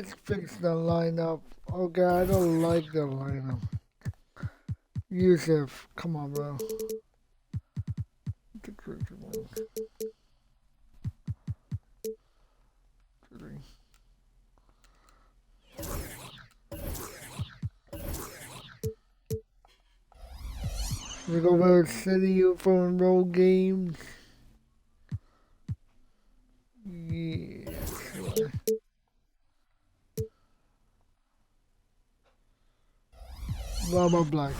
let's fix the lineup. Okay, I don't like the lineup. Yusuf, come on, bro. The creature one. 3. We go over City phone roll games. Yeah. Blah blah blah.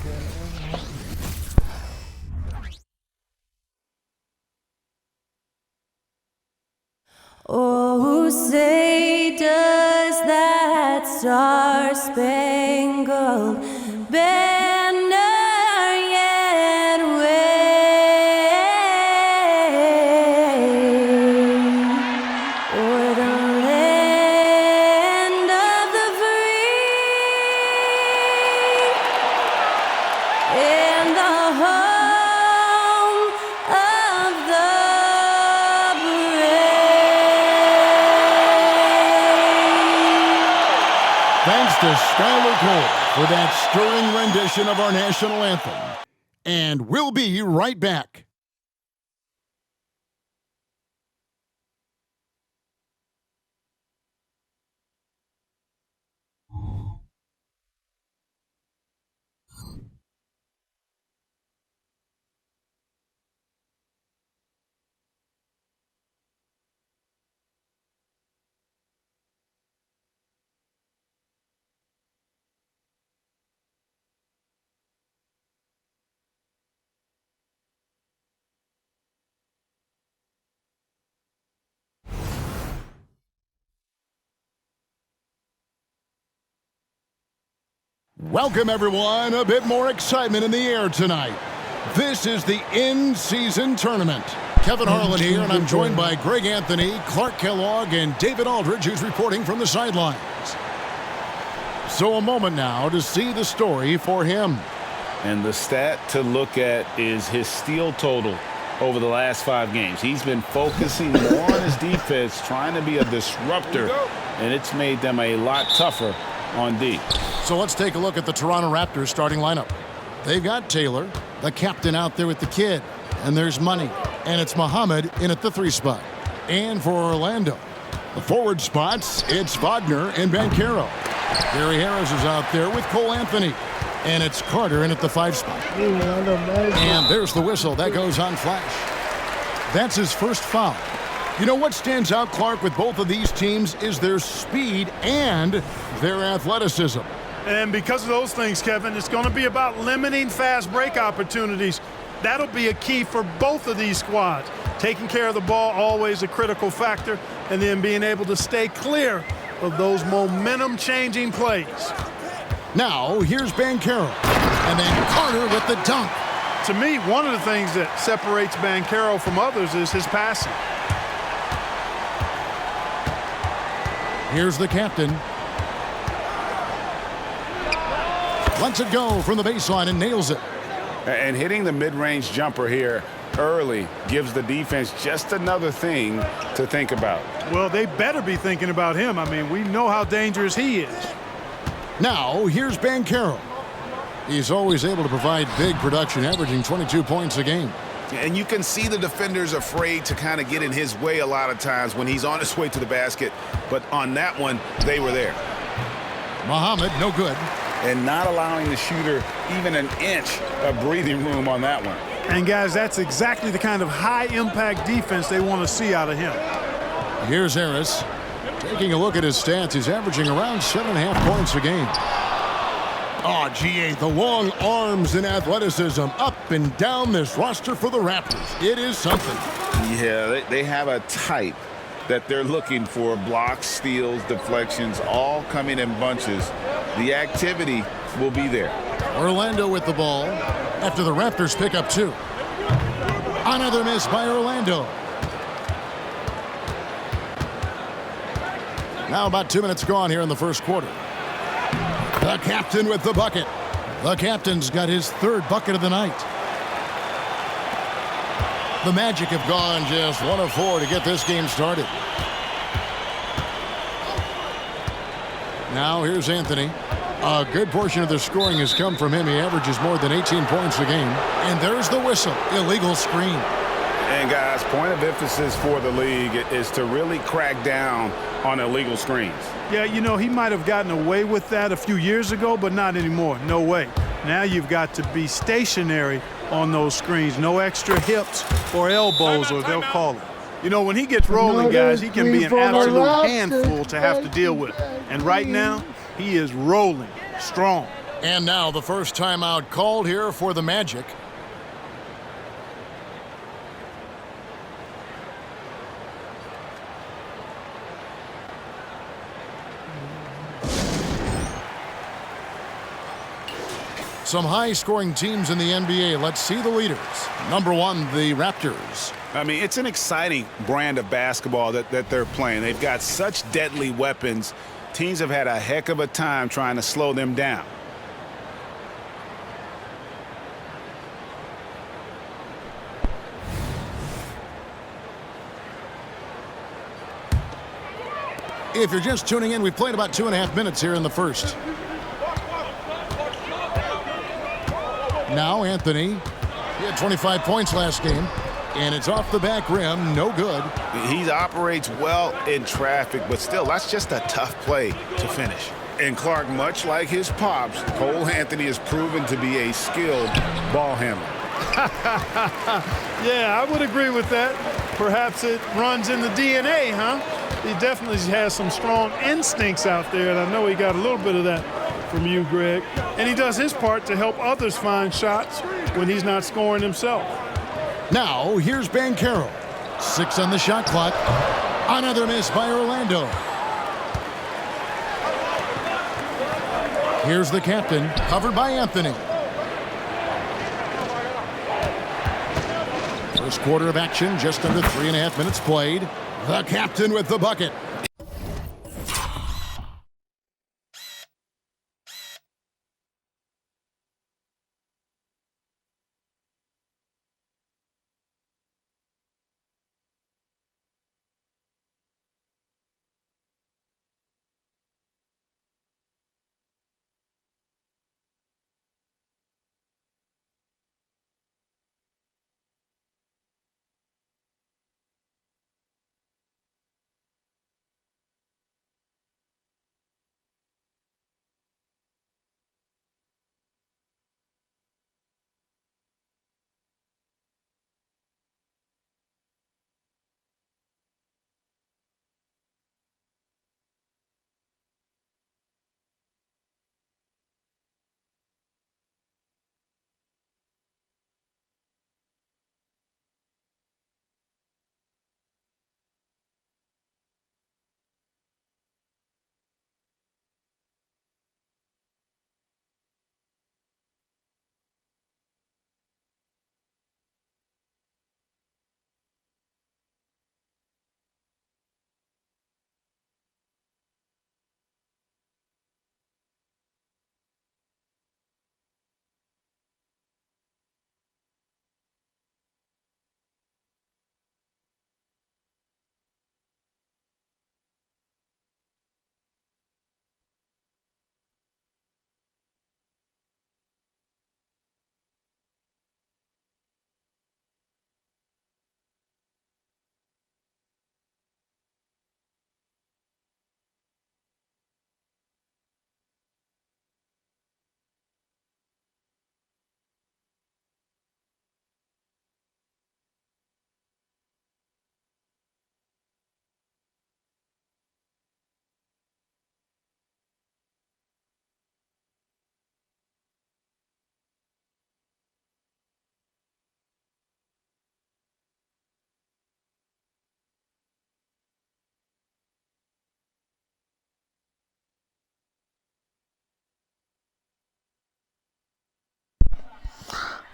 Oh, say does that star-spangled banner yet wave o'er the land of the free and the home of the Thanks to Skylar Cole for that stirring rendition of our national anthem. And we'll be right back. Welcome, everyone. A bit more excitement in the air tonight. This is the in-season tournament. Kevin Harlan here, and I'm joined by Greg Anthony, Clark Kellogg, and David Aldridge, who's reporting from the sidelines. So a moment now to see the story for him. And the stat to look at is his steal total over the last 5 games. He's been focusing more on his defense, trying to be a disruptor, and it's made them a lot tougher on D. So let's take a look at the Toronto Raptors starting lineup. They've got Taylor, the captain, out there with the kid. And there's Money. And it's Muhammad in at the 3 spot. And for Orlando, the forward spots, it's Wagner and Banchero. Gary Harris is out there with Cole Anthony. And it's Carter in at the 5 spot. And there's the whistle. That goes on Flash. That's his first foul. You know what stands out, Clark, with both of these teams is their speed and their athleticism. And because of those things, Kevin, it's going to be about limiting fast break opportunities. That'll be a key for both of these squads. Taking care of the ball, always a critical factor, and then being able to stay clear of those momentum-changing plays. Now, here's Banchero. And then Carter with the dunk. To me, one of the things that separates Banchero from others is his passing. Here's the captain. Lets it go from the baseline and nails it. And hitting the mid-range jumper here early gives the defense just another thing to think about. Well, they better be thinking about him. I mean, we know how dangerous he is. Now, here's Banchero. He's always able to provide big production, averaging 22 points a game. And you can see the defenders afraid to kind of get in his way a lot of times when he's on his way to the basket. But on that one, they were there. Muhammad, no good. And not allowing the shooter even an inch of breathing room on that one. And, guys, that's exactly the kind of high-impact defense they want to see out of him. Here's Harris. Taking a look at his stats, he's averaging around 7.5 points a game. Oh, GA, the long arms and athleticism up and down this roster for the Raptors. It is something. Yeah, they have a type that they're looking for. Blocks, steals, deflections, all coming in bunches. The activity will be there. Orlando with the ball after the Raptors pick up 2. Another miss by Orlando. Now about 2 minutes gone here in the first quarter. The captain with the bucket. The captain's got his 3rd bucket of the night. The Magic have gone just 1 of 4 to get this game started. Now here's Anthony. A good portion of their scoring has come from him. He averages more than 18 points a game. And there's the whistle. Illegal screen. And guys, point of emphasis for the league is to really crack down on illegal screens. Yeah, you know, he might have gotten away with that a few years ago, but not anymore. No way. Now you've got to be stationary on those screens. No extra hips or elbows, or they'll call it. You know, when he gets rolling, guys, he can be an absolute handful to have to deal with. And right now, he is rolling strong. And now the first timeout called here for the Magic. Some high-scoring teams in the NBA. Let's see the leaders. Number one, the Raptors. I mean, it's an exciting brand of basketball that they're playing. They've got such deadly weapons. Teams have had a heck of a time trying to slow them down. If you're just tuning in, we've played about 2.5 minutes here in the first. Now Anthony. He had 25 points last game. And it's off the back rim. No good. He operates well in traffic, but still, that's just a tough play to finish. And Clark, much like his pops, Cole Anthony has proven to be a skilled ball handler. Yeah, I would agree with that. Perhaps it runs in the DNA, huh? He definitely has some strong instincts out there, and I know he got a little bit of that from you, Greg. And he does his part to help others find shots when he's not scoring himself. Now, here's Banchero. 6 on the shot clock. Another miss by Orlando. Here's the captain, covered by Anthony. First quarter of action, just under 3.5 minutes played. The captain with the bucket.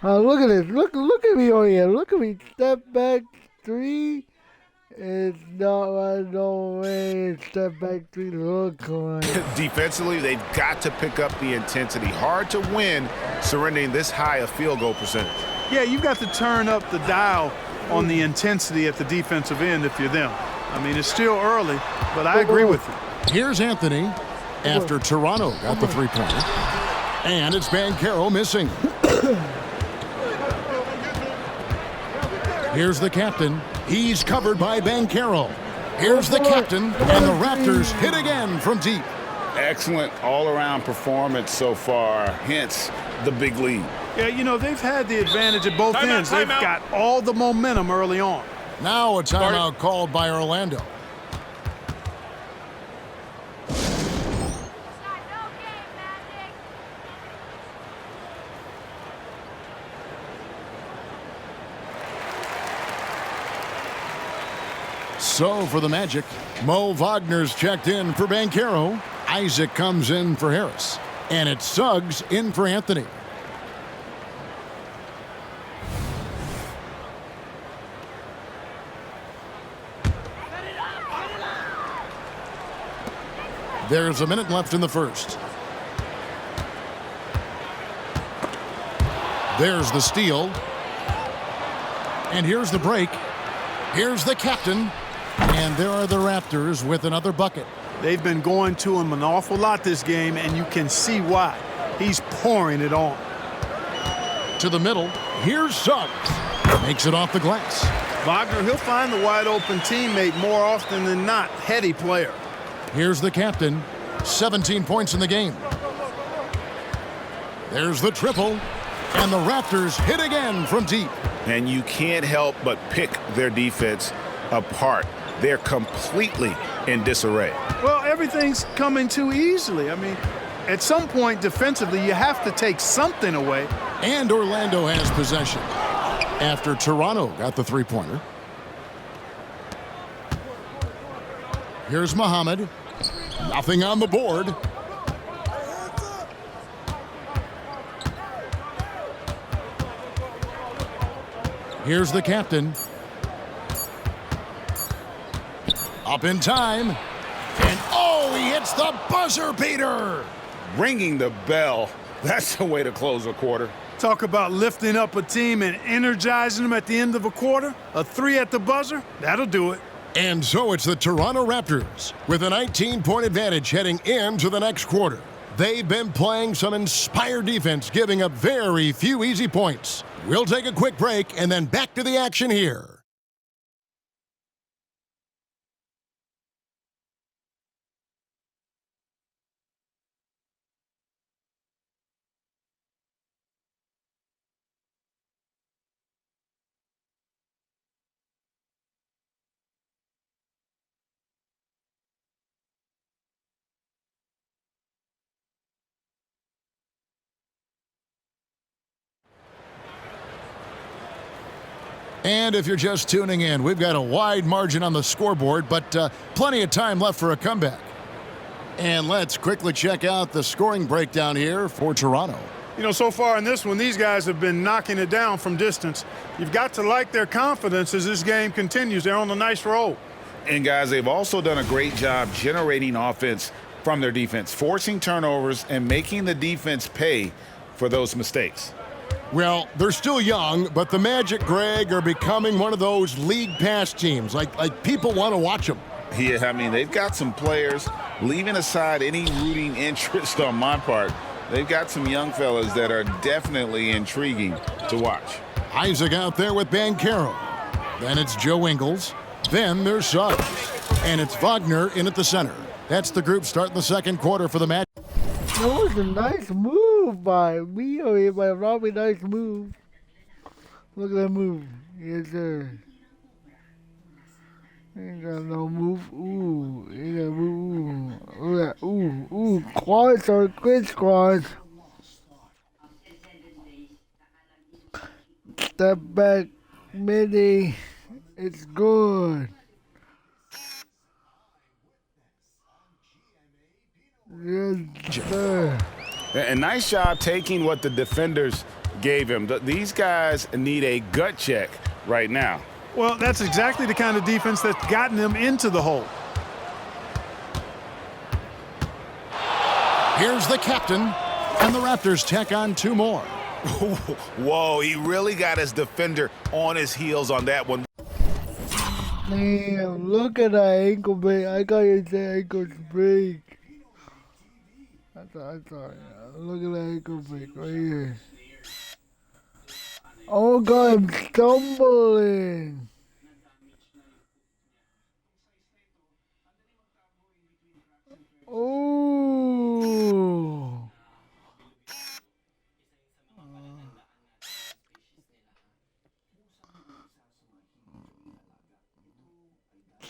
Oh, look at this. Look at me on here. Look at me. Step back 3. It's not like no way. Step back 3 look like. Defensively, they've got to pick up the intensity. Hard to win surrendering this high a field goal percentage. Yeah, you've got to turn up the dial on the intensity at the defensive end if you're them. I mean, it's still early, but I agree with you. Here's Anthony. after Toronto got the three-pointer. And it's Banchero missing. Here's the captain. He's covered by Banchero. Here's the captain, and the Raptors hit again from deep. Excellent all-around performance so far, hence the big lead. Yeah, you know, they've had the advantage at both ends. They've got all the momentum early on. Now a timeout called by Orlando. So for the Magic, Mo Wagner's checked in for Banchero. Isaac comes in for Harris. And it's Suggs in for Anthony. There's a minute left in the first. There's the steal. And here's the break. Here's the captain. And there are the Raptors with another bucket. They've been going to him an awful lot this game, and you can see why. He's pouring it on. To the middle. Here's Suggs. Makes it off the glass. Wagner, he'll find the wide-open teammate more often than not. Heady player. Here's the captain. 17 points in the game. There's the triple. And the Raptors hit again from deep. And you can't help but pick their defense apart. They're completely in disarray. Well, everything's coming too easily. I mean, at some point defensively, you have to take something away. And Orlando has possession after Toronto got the three-pointer. Here's Muhammad. Nothing on the board. Here's the captain. Up in time. And oh, he hits the buzzer beater. Ringing the bell. That's the way to close a quarter. Talk about lifting up a team and energizing them at the end of a quarter. A three at the buzzer, that'll do it. And so it's the Toronto Raptors with a 19-point advantage heading into the next quarter. They've been playing some inspired defense, giving up very few easy points. We'll take a quick break and then back to the action here. And if you're just tuning in, we've got a wide margin on the scoreboard, but plenty of time left for a comeback. And let's quickly check out the scoring breakdown here for Toronto. You know, so far in this one, these guys have been knocking it down from distance. You've got to like their confidence as this game continues. They're on a nice roll. And guys, they've also done a great job generating offense from their defense, forcing turnovers and making the defense pay for those mistakes. Well, they're still young, but the Magic, Greg, are becoming one of those league pass teams. Like people want to watch them. Yeah, I mean, they've got some players, leaving aside any rooting interest on my part, they've got some young fellas that are definitely intriguing to watch. Isaac out there with Banchero. Then it's Joe Ingles. Then there's Suggs. And it's Wagner in at the center. That's the group starting the second quarter for the Magic. That was a nice move by Mio here, by Robbie. Nice move. Look at that move. Yes, sir. Ain't got no move. Ooh. Ain't got move. Ooh. Look at that. Ooh. Ooh. Quads are quick squads. Step back, midi. It's good. Yes, sir. And nice job taking what the defenders gave him. These guys need a gut check right now. Well, that's exactly the kind of defense that's gotten them into the hole. Here's the captain, and the Raptors tack on two more. Whoa, he really got his defender on his heels on that one. Damn, look at that ankle break. I got your ankle break. I thought. Look at that ankle break right here. Oh God, I'm stumbling. Oh.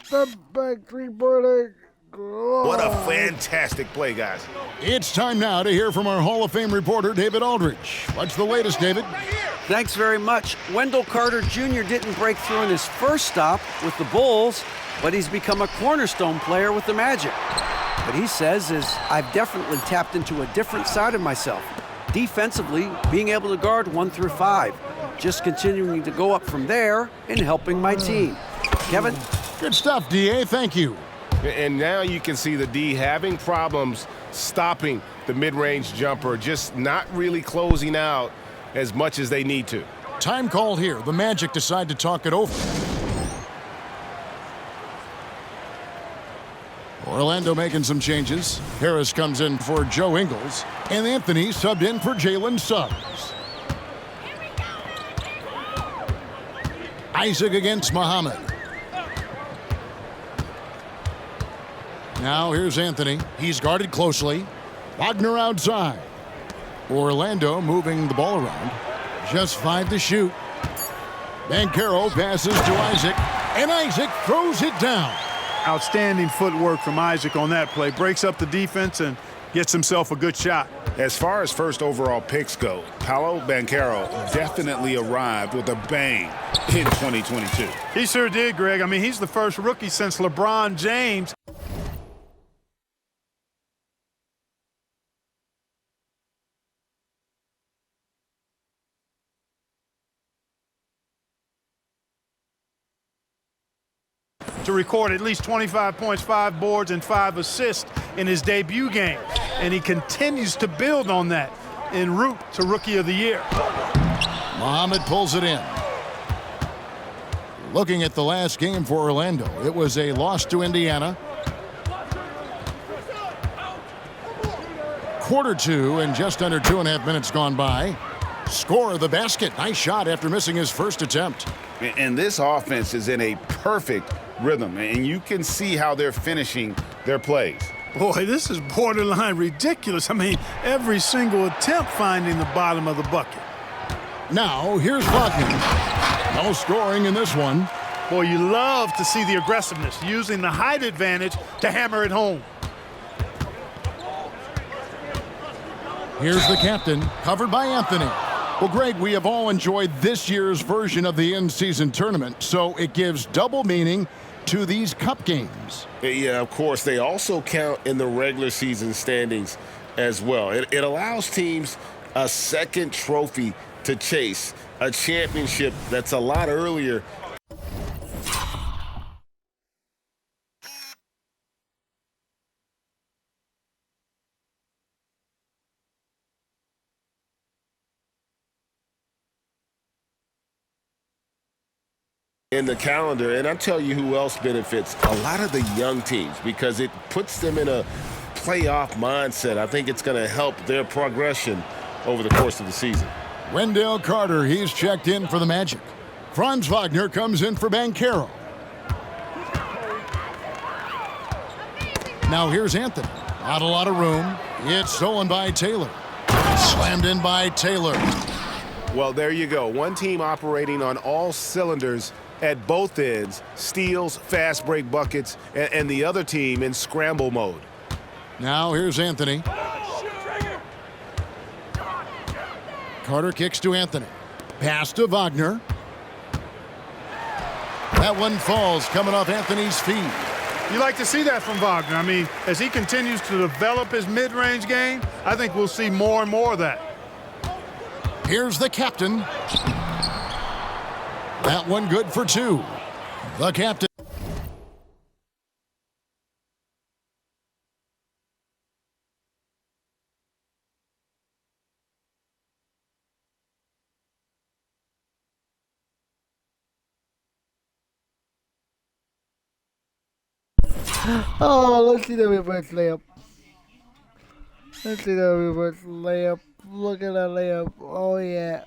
Step back, three-pointer. What a fantastic play, guys. It's time now to hear from our Hall of Fame reporter, David Aldridge. What's the latest, David? Thanks very much. Wendell Carter Jr. didn't break through in his first stop with the Bulls, but he's become a cornerstone player with the Magic. What he says is, I've definitely tapped into a different side of myself. Defensively, being able to guard 1 through 5. Just continuing to go up from there and helping my team. Kevin? Good stuff, D.A. Thank you. And now you can see the D having problems stopping the mid-range jumper, just not really closing out as much as they need to. Time called here. The Magic decide to talk it over. Orlando making some changes. Harris comes in for Joe Ingles, and Anthony subbed in for Jalen Suggs. Isaac against Muhammad. Now here's Anthony. He's guarded closely. Wagner outside. Orlando moving the ball around. Just 5 to shoot. Banchero passes to Isaac, and Isaac throws it down. Outstanding footwork from Isaac on that play. Breaks up the defense and gets himself a good shot. As far as first overall picks go, Paolo Banchero definitely arrived with a bang in 2022. He sure did, Greg. I mean, he's the first rookie since LeBron James. To record at least 25 points, 5 boards, and 5 assists in his debut game. And he continues to build on that en route to Rookie of the Year. Muhammad pulls it in. Looking at the last game for Orlando, it was a loss to Indiana. Quarter 2 and just under 2.5 minutes gone by. Score of the basket. Nice shot after missing his first attempt. And this offense is in a perfect rhythm, and you can see how they're finishing their plays. Boy, this is borderline ridiculous. I mean, every single attempt finding the bottom of the bucket. Now, here's Wagner. No scoring in this one. Boy, you love to see the aggressiveness, using the height advantage to hammer it home. Here's the captain, covered by Anthony. Well, Greg, we have all enjoyed this year's version of the in-season tournament, so it gives double meaning to these cup games. Yeah, of course, they also count in the regular season standings as well. It allows teams a second trophy to chase, a championship that's a lot earlier. In the calendar, and I'll tell you who else benefits, a lot of the young teams, because it puts them in a playoff mindset. I think it's going to help their progression over the course of the season. Wendell Carter, he's checked in for the Magic. Franz Wagner comes in for Banchero. Now here's Anthony. Not a lot of room. It's stolen by Taylor. Slammed in by Taylor. Well, there you go. One team operating on all cylinders at both ends, steals, fast break buckets, and the other team in scramble mode. Now here's Anthony. Carter kicks to Anthony. Pass to Wagner. That one falls coming off Anthony's feet. You like to see that from Wagner. I mean, as he continues to develop his mid-range game, I think we'll see more and more of that. Here's the captain. That one good for 2. The captain. Oh, let's see the reverse layup. Let's see that reverse layup. Look at that layup. Oh, yeah.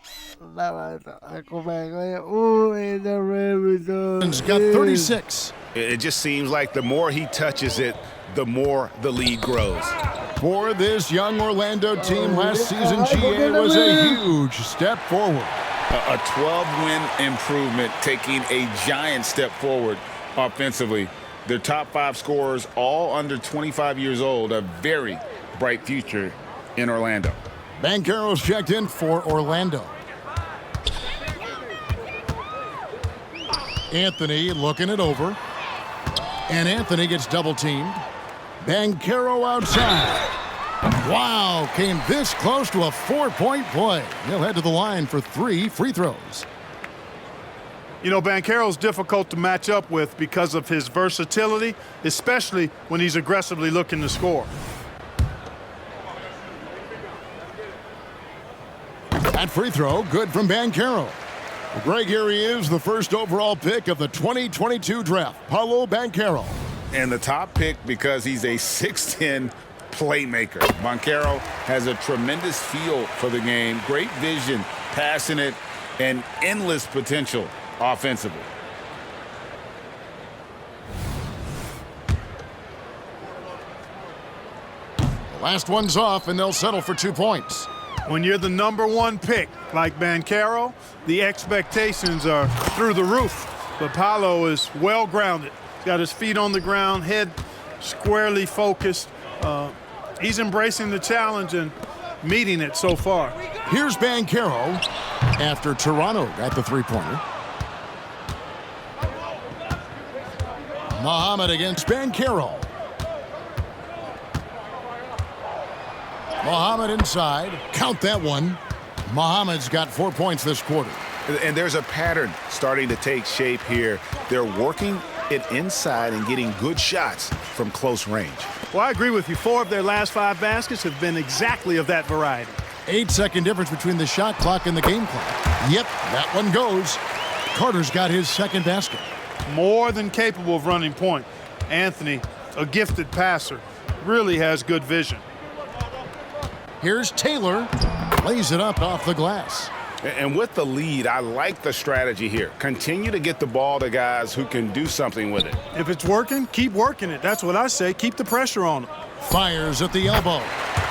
That was a go back layup. Oh, and the rim He's got 36. It just seems like the more he touches it, the more the lead grows. For this young Orlando team last season, GA was a huge step forward. A 12-win improvement, taking a giant step forward offensively. Their top 5 scorers, all under 25 years old, a very bright future in Orlando. Banchero's checked in for Orlando. Anthony looking it over. And Anthony gets double-teamed. Banchero outside. Wow, came this close to a 4-point play. He'll head to the line for 3 free throws. You know, Banchero's difficult to match up with because of his versatility, especially when he's aggressively looking to score. That free throw, good from Banchero. Greg, here he is, the first overall pick of the 2022 draft, Paolo Banchero. And the top pick because he's a 6'10" playmaker. Banchero has a tremendous feel for the game, great vision, passing it, and endless potential offensively. The last one's off, and they'll settle for 2 points. When you're the #1 pick like Banchero, the expectations are through the roof. But Paolo is well-grounded. He's got his feet on the ground, head squarely focused. He's embracing the challenge and meeting it so far. Here's Banchero after Toronto got the three-pointer. Muhammad against Banchero. Muhammad inside. Count that one. Muhammad's got 4 points this quarter. And there's a pattern starting to take shape here. They're working it inside and getting good shots from close range. Well, I agree with you. 4 of their last 5 baskets have been exactly of that variety. 8-second difference between the shot clock and the game clock. Yep, that one goes. Carter's got his second basket. More than capable of running point. Anthony, a gifted passer, really has good vision. Here's Taylor. Lays it up off the glass. And with the lead, I like the strategy here. Continue to get the ball to guys who can do something with it. If it's working, keep working it. That's what I say. Keep the pressure on them. Fires at the elbow.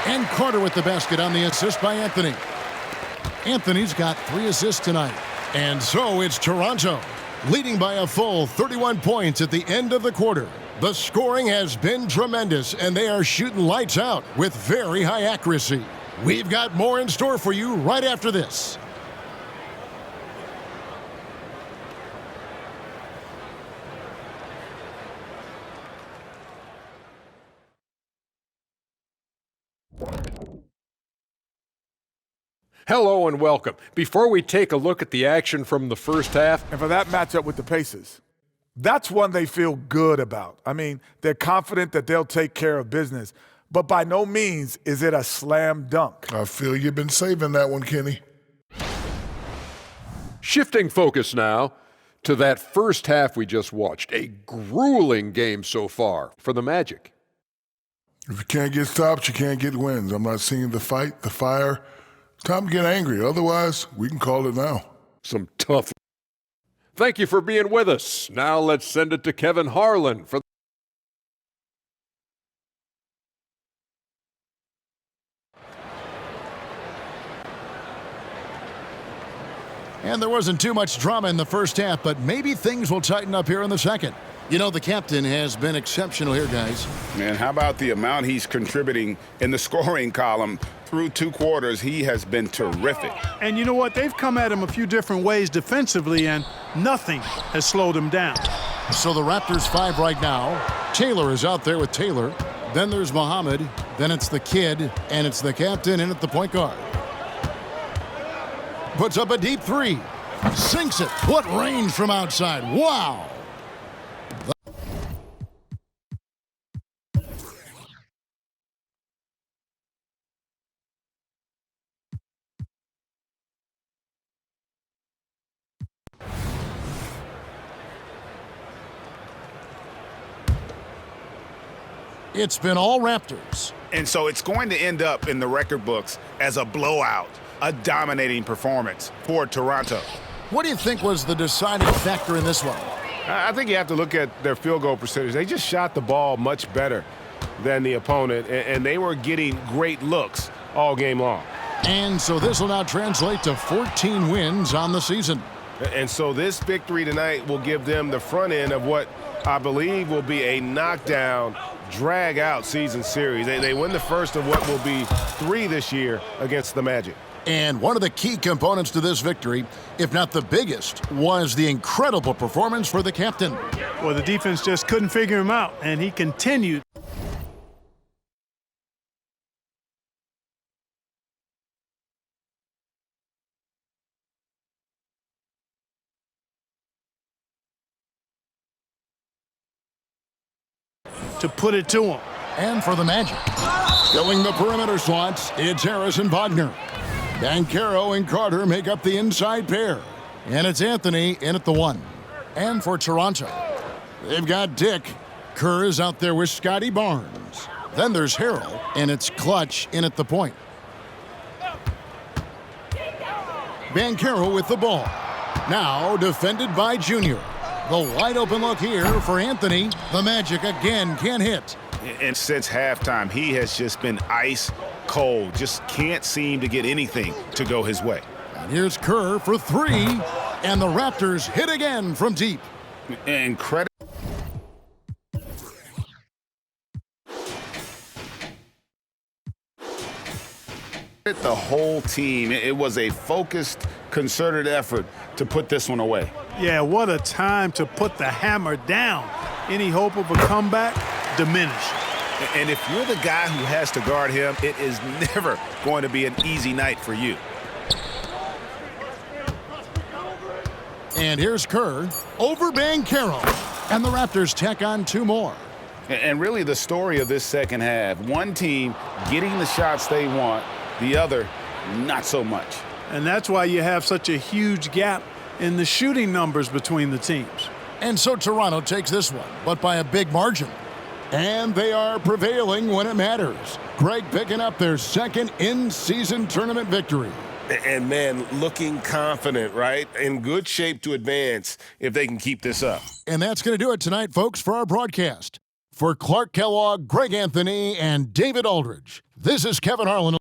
And Carter with the basket on the assist by Anthony. Anthony's got 3 assists tonight. And so it's Toronto, leading by a full 31 points at the end of the quarter. The scoring has been tremendous, and they are shooting lights out with very high accuracy. We've got more in store for you right after this. Hello and welcome. Before we take a look at the action from the first half, and for that matchup with the Pacers, that's one they feel good about. I mean, they're confident that they'll take care of business, but by no means is it a slam dunk. I feel you've been saving that one, Kenny. shifting focus now to that first half we just watched. A grueling game so far for the Magic. If you can't get stops, you can't get wins. I'm not seeing the fight, the fire. Time to get angry. Otherwise, we can call it now. Some tough. Thank you for being with us. Now let's send it to Kevin Harlan for And there wasn't too much drama in the first half, but maybe things will tighten up here in the second. You know, the captain has been exceptional here, guys. Man, how about the amount he's contributing in the scoring column through 2 quarters? He has been terrific. And you know what? They've come at him a few different ways defensively, and nothing has slowed him down. So the Raptors 5 right now. Taylor is out there with Taylor. Then there's Muhammad. Then it's the kid, and it's the captain in at the point guard. Puts up a deep 3. Sinks it. What range from outside. Wow. It's been all Raptors. And so it's going to end up in the record books as a blowout, a dominating performance for Toronto. What do you think was the deciding factor in this one? I think you have to look at their field goal percentage. They just shot the ball much better than the opponent, and they were getting great looks all game long. And so this will now translate to 14 wins on the season. And so this victory tonight will give them the front end of what I believe will be a knockdown, drag-out season series. They win the first of what will be 3 this year against the Magic. And one of the key components to this victory, if not the biggest, was the incredible performance for the captain. Well, the defense just couldn't figure him out, and he continued. To put it to him. And for the Magic, filling the perimeter slots, it's Harris and Wagner. Banchero and Carter make up the inside pair. And it's Anthony in at the 1. And for Toronto, they've got Dick. Kerr is out there with Scotty Barnes. Then there's Harrell, and it's Clutch in at the point. Banchero with the ball. Now defended by Junior. The wide open look here for Anthony. The Magic again can't hit. And since halftime, he has just been ice cold. Just can't seem to get anything to go his way. And here's Kerr for 3. And the Raptors hit again from deep. And credit. The whole team. It was a focused, concerted effort to put this one away. Yeah, what a time to put the hammer down. Any hope of a comeback diminished. And if you're the guy who has to guard him, it is never going to be an easy night for you. And here's Kerr over Banchero. And the Raptors tack on 2 more. And really the story of this second half, one team getting the shots they want, the other not so much. And that's why you have such a huge gap in the shooting numbers between the teams. And so Toronto takes this one, but by a big margin. And they are prevailing when it matters. Greg picking up their second in-season tournament victory. And, man, looking confident, right? In good shape to advance if they can keep this up. And that's going to do it tonight, folks, for our broadcast. For Clark Kellogg, Greg Anthony, and David Aldridge, this is Kevin Harlan.